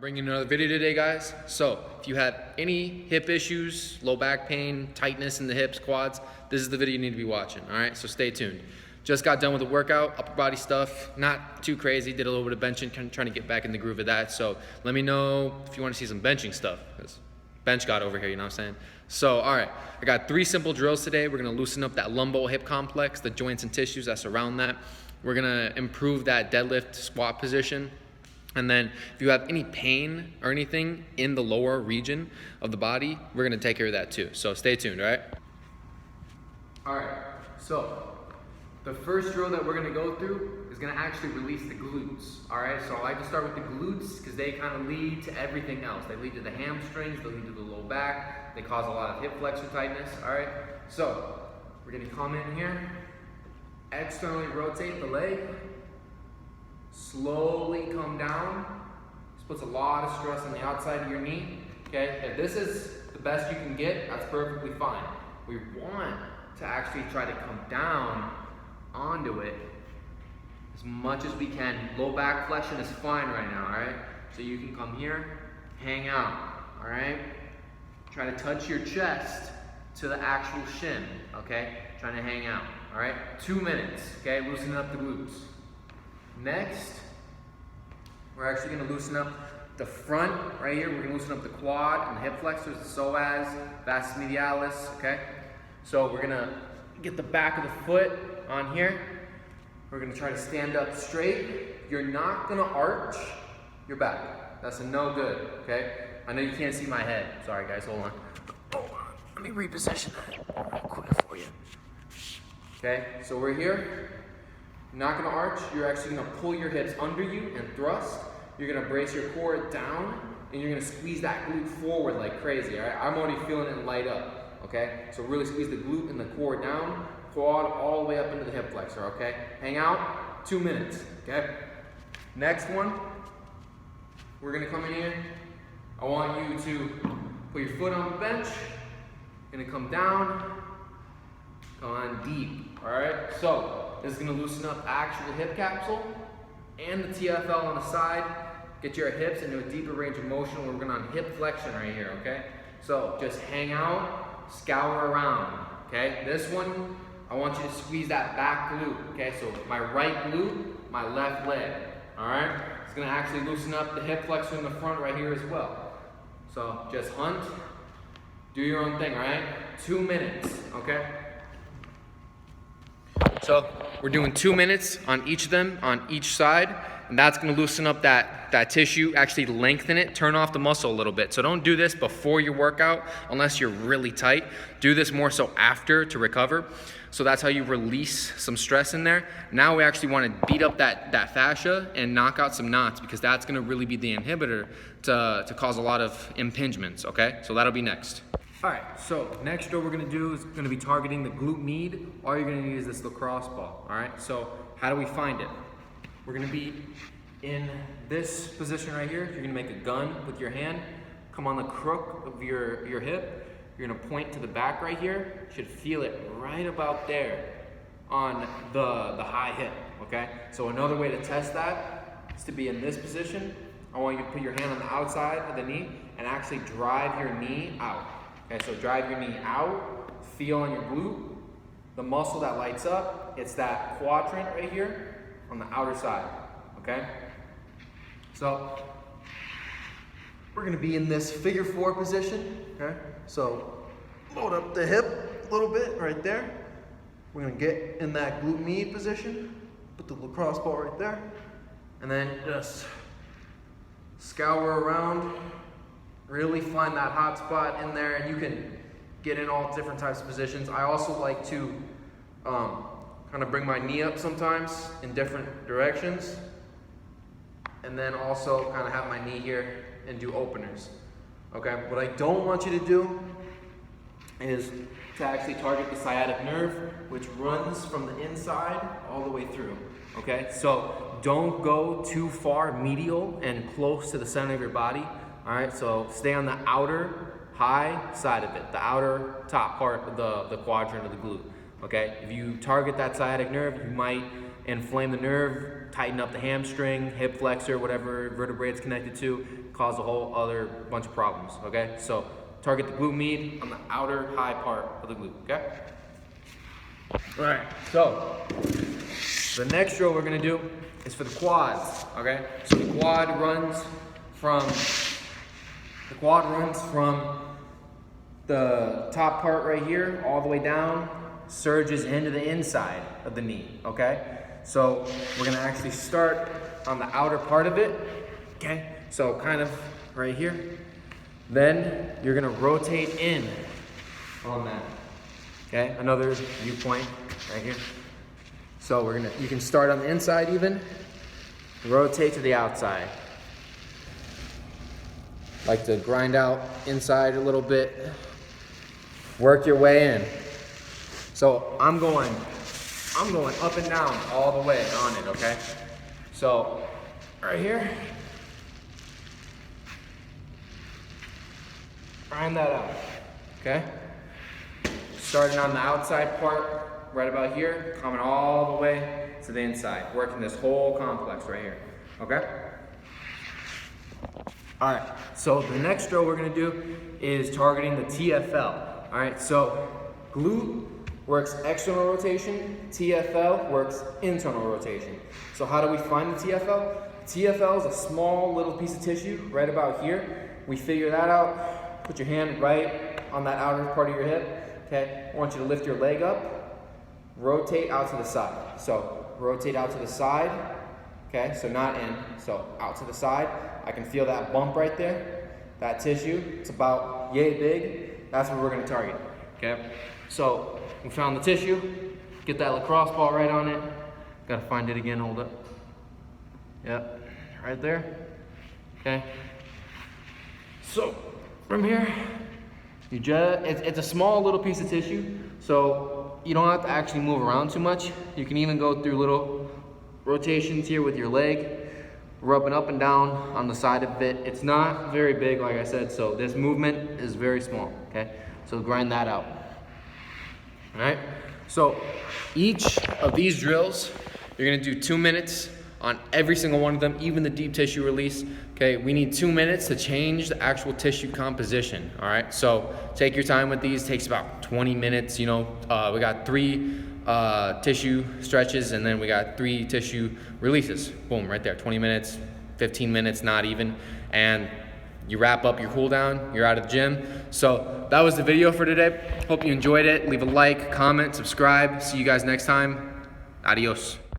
Bringing another video today, guys. So if you have any hip issues, low back pain, tightness in the hips, quads, this is the video you need to be watching. All right, so stay tuned. Just got done with the workout, upper body stuff, not too crazy. Did a little bit of benching, trying to get back in the groove of that. So let me know if you want to see some benching stuff, because bench got over here, you know what I'm saying? So, all right, I got 3 simple drills today. We're gonna loosen up that lumbo hip complex, the joints and tissues that surround that. We're gonna improve that deadlift squat position. And then if you have any pain or anything in the lower region of the body, we're gonna take care of that too. So stay tuned, all right? All right, so the first drill that we're gonna go through is gonna actually release the glutes, all right? So I like to start with the glutes because they kind of lead to everything else. They lead to the hamstrings, they lead to the low back, they cause a lot of hip flexor tightness, all right? So we're gonna come in here, externally rotate the leg, slowly come down. This puts a lot of stress on the outside of your knee, okay? If this is the best you can get, that's perfectly fine. We want to actually try to come down onto it as much as we can. Low back flexion is fine right now, all right? So you can come here, hang out, all right? Try to touch your chest to the actual shin, okay? Trying to hang out, all right? 2 minutes, okay? Loosening up the glutes. Next, we're actually going to loosen up the front right here. We're going to loosen up the quad and the hip flexors, the psoas, vastus medialis, okay? So we're going to get the back of the foot on here. We're going to try to stand up straight. You're not going to arch your back. That's a no good, okay? I know you can't see my head. Sorry, guys, hold on. Hold on. Let me reposition that real quick for you. Okay, so we're here. Not gonna arch, you're actually gonna pull your hips under you and thrust. You're gonna brace your core down and you're gonna squeeze that glute forward like crazy, all right? I'm already feeling it light up, okay? So really squeeze the glute and the core down, quad all the way up into the hip flexor, okay? Hang out, 2 minutes, okay? Next one, we're gonna come in here. I want you to put your foot on the bench, gonna come down, come on deep, all right? So, this is gonna loosen up actual hip capsule and the TFL on the side. Get your hips into a deeper range of motion. We're working on hip flexion right here, okay? So just hang out, scour around, okay? This one, I want you to squeeze that back glute, okay? So my right glute, my left leg, all right? It's gonna actually loosen up the hip flexor in the front right here as well. So just hunt, do your own thing, all right? 2 minutes, okay? So we're doing 2 minutes on each of them, on each side, and that's gonna loosen up that tissue, actually lengthen it, turn off the muscle a little bit. So don't do this before your workout unless you're really tight. Do this more so after to recover. So that's how you release some stress in there. Now we actually wanna beat up that fascia and knock out some knots because that's gonna really be the inhibitor to cause a lot of impingements, okay? So that'll be next. All right, so next drill we're gonna do is gonna be targeting the glute med. All you're gonna need is this lacrosse ball, all right? So how do we find it? We're gonna be in this position right here. You're gonna make a gun with your hand, come on the crook of your hip. You're gonna point to the back right here. You should feel it right about there on the high hip, okay? So another way to test that is to be in this position. I want you to put your hand on the outside of the knee and actually drive your knee out. Okay, so drive your knee out, feel on your glute, the muscle that lights up, it's that quadrant right here on the outer side, okay? So, we're gonna be in this figure 4 position, okay? So, load up the hip a little bit right there. We're gonna get in that glute med position, put the lacrosse ball right there, and then just scour around. Really find that hot spot in there, and you can get in all different types of positions. I also like to kind of bring my knee up sometimes in different directions, and then also kind of have my knee here and do openers, okay? What I don't want you to do is to actually target the sciatic nerve, which runs from the inside all the way through, okay? So don't go too far medial and close to the center of your body. All right, so stay on the outer high side of it, the outer top part of the quadrant of the glute, okay? If you target that sciatic nerve, you might inflame the nerve, tighten up the hamstring, hip flexor, whatever vertebrae it's connected to, cause a whole other bunch of problems, okay? So target the glute med on the outer high part of the glute, okay? All right, so the next drill we're gonna do is for the quads, okay? So the quad runs from the top part right here all the way down, surges into the inside of the knee, okay? So we're gonna actually start on the outer part of it, okay? So kind of right here. Then you're gonna rotate in on that, okay? Another viewpoint right here. So you can start on the inside even, rotate to the outside. Like to grind out inside a little bit, work your way in. So I'm going up and down all the way on it, okay? So right here, grind that out, okay? Starting on the outside part, right about here, coming all the way to the inside, working this whole complex right here, okay? All right, so the next drill we're gonna do is targeting the TFL. All right, so glute works external rotation, TFL works internal rotation. So how do we find the TFL? TFL is a small little piece of tissue right about here. We figure that out, put your hand right on that outer part of your hip, okay? I want you to lift your leg up, rotate out to the side. So rotate out to the side, okay? So not in, so out to the side. I can feel that bump right there, that tissue. It's about yay big. That's what we're gonna target, okay? So we found the tissue, get that lacrosse ball right on it. Gotta find it again, hold up. Yep, right there, okay? So from here, it's a small little piece of tissue, so you don't have to actually move around too much. You can even go through little rotations here with your leg, rubbing up and down on the side of it. It's not very big, like I said, so this movement is very small, okay? So grind that out, all right? So each of these drills, you're gonna do 2 minutes on every single one of them, even the deep tissue release, okay? We need 2 minutes to change the actual tissue composition, all right? So take your time with these, takes about 20 minutes, you know. We got 3 tissue stretches, and then we got 3 tissue releases. Boom, right there, 20 minutes, 15 minutes, not even. And you wrap up your cool down, you're out of the gym. So that was the video for today. Hope you enjoyed it. Leave a like, comment, subscribe. See you guys next time. Adios.